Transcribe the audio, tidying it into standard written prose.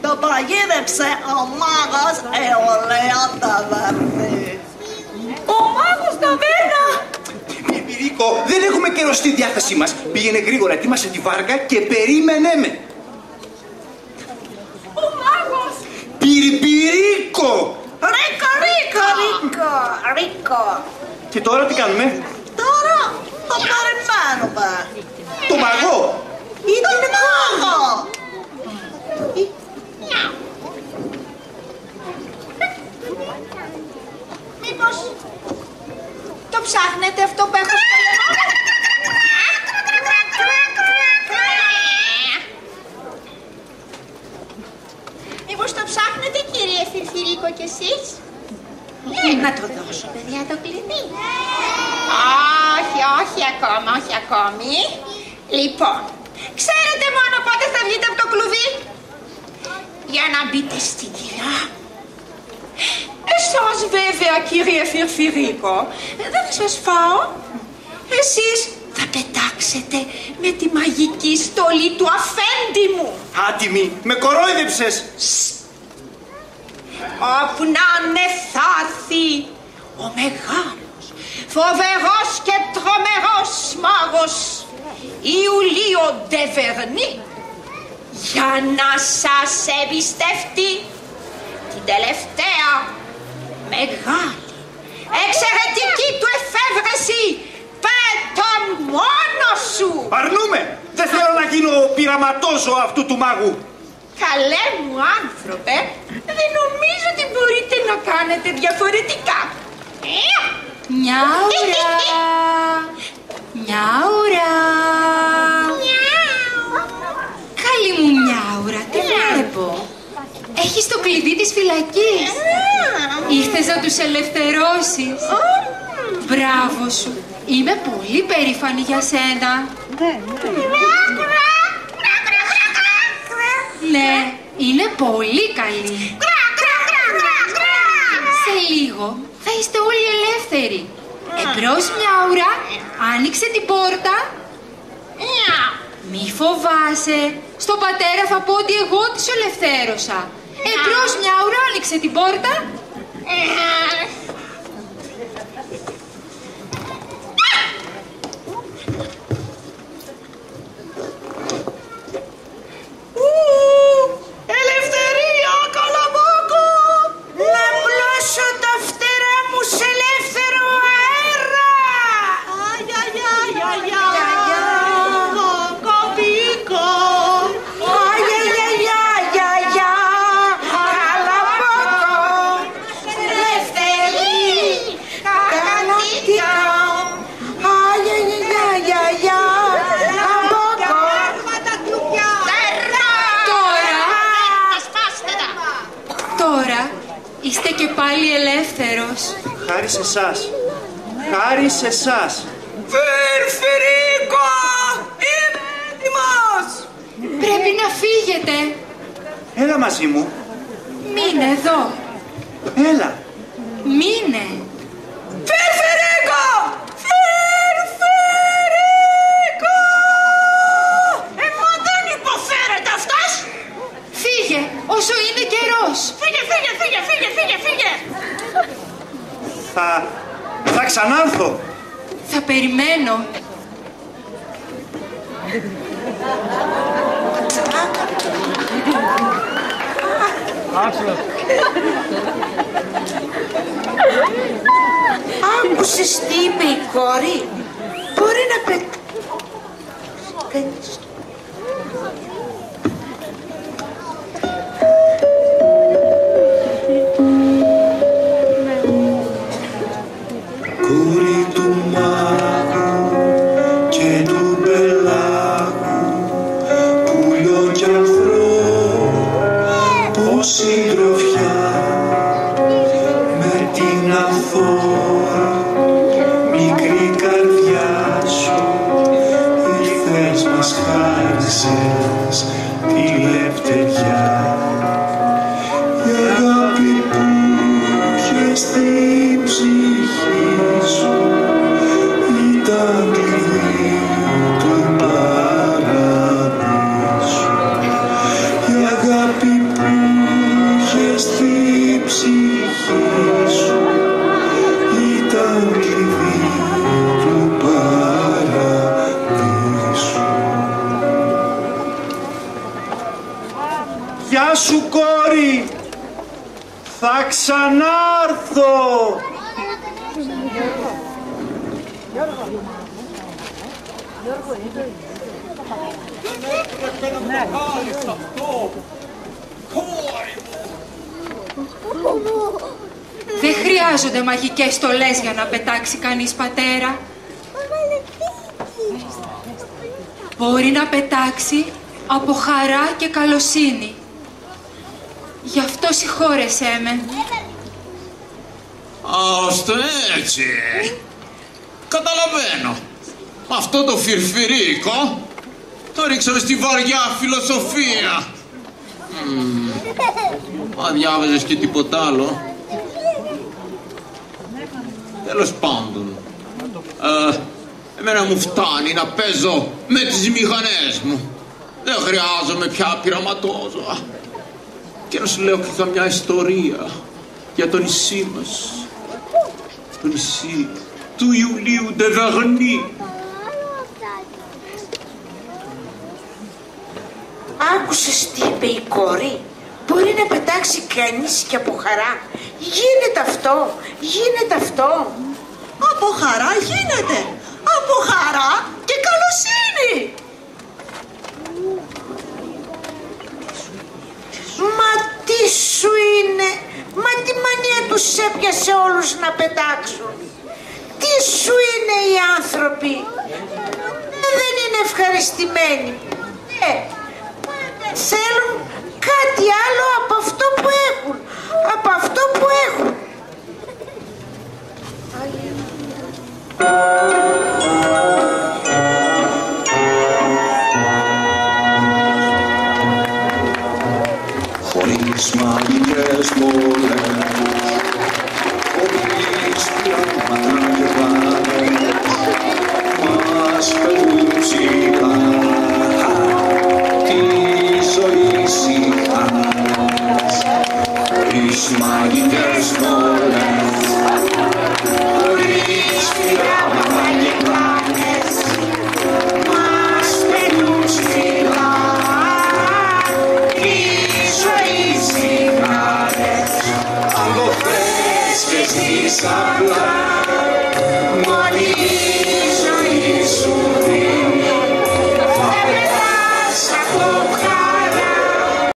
Το παγίδεψε ο μάγος Αιωλέων Ταβέρνη. Ο μάγος Ταβέρνα! Πιριπιρίκο, δεν έχουμε καιρό στη διάθεσή μας. Πήγαινε γρήγορα, ετοίμασε τη βάρκα και περίμενε με. Ο μάγος! Πιριπιρίκο! Ρίκο. Και τώρα τι κάνουμε? Τώρα το περιμένουμε. Το μαγό! Ή τον μάγο. Μήπως το ψάχνετε αυτό που έχω στο λαιμό? Μήπως το ψάχνετε, κύριε Φιρφιρίκο, κι εσείς? Να το δώσω, παιδιά, το κλειδί. Όχι ακόμα, όχι ακόμη. Λοιπόν, ξέρετε μόνο πότε θα βγείτε από το κλουβί? Για να μπείτε στη κοιλιά. Εσάς βέβαια, κύριε Φιρφιρίκο, δεν θα σας φάω. Εσείς θα πετάξετε με τη μαγική στολή του αφέντη μου. Άτιμη, με κορόιδεψες. Όπου να είναι θα έρθει ο μεγάλος, φοβερός και τρομερός μάγος Ιουλίο Ντεβερνή, για να σας εμπιστευτεί την τελευταία μεγάλη εξαιρετική του εφεύρεση. Πέτον μόνο σου! Αρνούμε! Δεν θέλω να γίνω πειραματόζω αυτού του μάγου. Καλέ μου άνθρωπε, δεν νομίζω ότι μπορείτε να κάνετε διαφορετικά. Μιάουρα! Μιάουρα! Καλή μου Μιάουρα, τι βλέπω? Έχεις το κλειδί της φυλακής. Ήρθες να τους ελευθερώσεις. Μπράβο σου. Είμαι πολύ περήφανη για σένα. Ναι, είναι πολύ καλή. Σε λίγο θα είστε όλοι ελεύθεροι. Εμπρός Μιάουρα, άνοιξε την πόρτα. Μη φοβάσαι. Στον πατέρα θα πω ότι εγώ της ελευθέρωσα. Εμπρός Μιάουρα, άνοιξε την πόρτα. Ελευθερία, Καλαμπόκο! Να πλώσω τα φτερά μου σε ελεύθερο αέρα! Κοκοπίκο! Καλαμπόκο! Ελεύθερη! Καλατίκα! Τώρα είστε και πάλι ελεύθερος. Χάρη σε εσάς. Χάρη σε εσάς. Φιρφιρίκο! Είμαι έτοιμος! Πρέπει να φύγετε. Έλα μαζί μου. Μείνε εδώ. Έλα. Μείνε. Φιρφιρίκο! Φιρφιρίκο! Μα δεν υποφέρεται αυτός! Φύγε όσο είναι καιρός. Φύγε! Θα ξανάρθω. Θα περιμένω. Άκουσες τι είπε η κόρη? Μπορεί να Κούρη του μάγου και του πελάγου, πουλιό κι ανθρώπου συντροφιά, με την αφόρα μικρή καρδιά σου ήρθες, μας χάρισες τη λευτεριά. Η αγάπη που είχες στην ψυχή σου ήταν κλειδί του παραδείσου. Γεια σου κόρη, θα ξανάρθω. Δεν χρειάζονται μαγικές στολές για να πετάξει κανείς, πατέρα. Μπορεί να πετάξει από χαρά και καλοσύνη. Γι' αυτό συγχώρεσέ με. Ώστε έτσι. Καταλαβαίνω. Αυτό το φιρφυρίκο το ρίξαμε στη βαριά φιλοσοφία. Μα διάβαζες και τίποτα άλλο? Τέλος πάντων, εμένα μου φτάνει να παίζω με τις μηχανές μου. Δεν χρειάζομαι πια πειραματόζωα. Και να σου λέω και καμιά ιστορία για το νησί μας. Το νησί του Ιουλίου Ντεβερνή. Άκουσες τι είπε η κόρη? Μπορεί να πετάξει κανείς και από χαρά. Γίνεται αυτό, γίνεται αυτό. Από χαρά γίνεται. Από χαρά και καλοσύνη. Μα τι σου είναι? Μα τι μανία τους έπιασε όλους να πετάξουν? Τι σου είναι οι άνθρωποι? Δεν είναι ευχαριστημένοι. Θέλουν κάτι άλλο από αυτό που έχουν. Από αυτό που έχουν. Χωρίς μαγικές μόλες, χωρίς πειράματα και βάρες, μας πετούν ψηλά τη ζωή σιγάς. Χωρίς μαγικές μόλες, χωρίς πειράματα και βάρες, μας πετούν ψηλά. Αν το θες και ζεις απλά,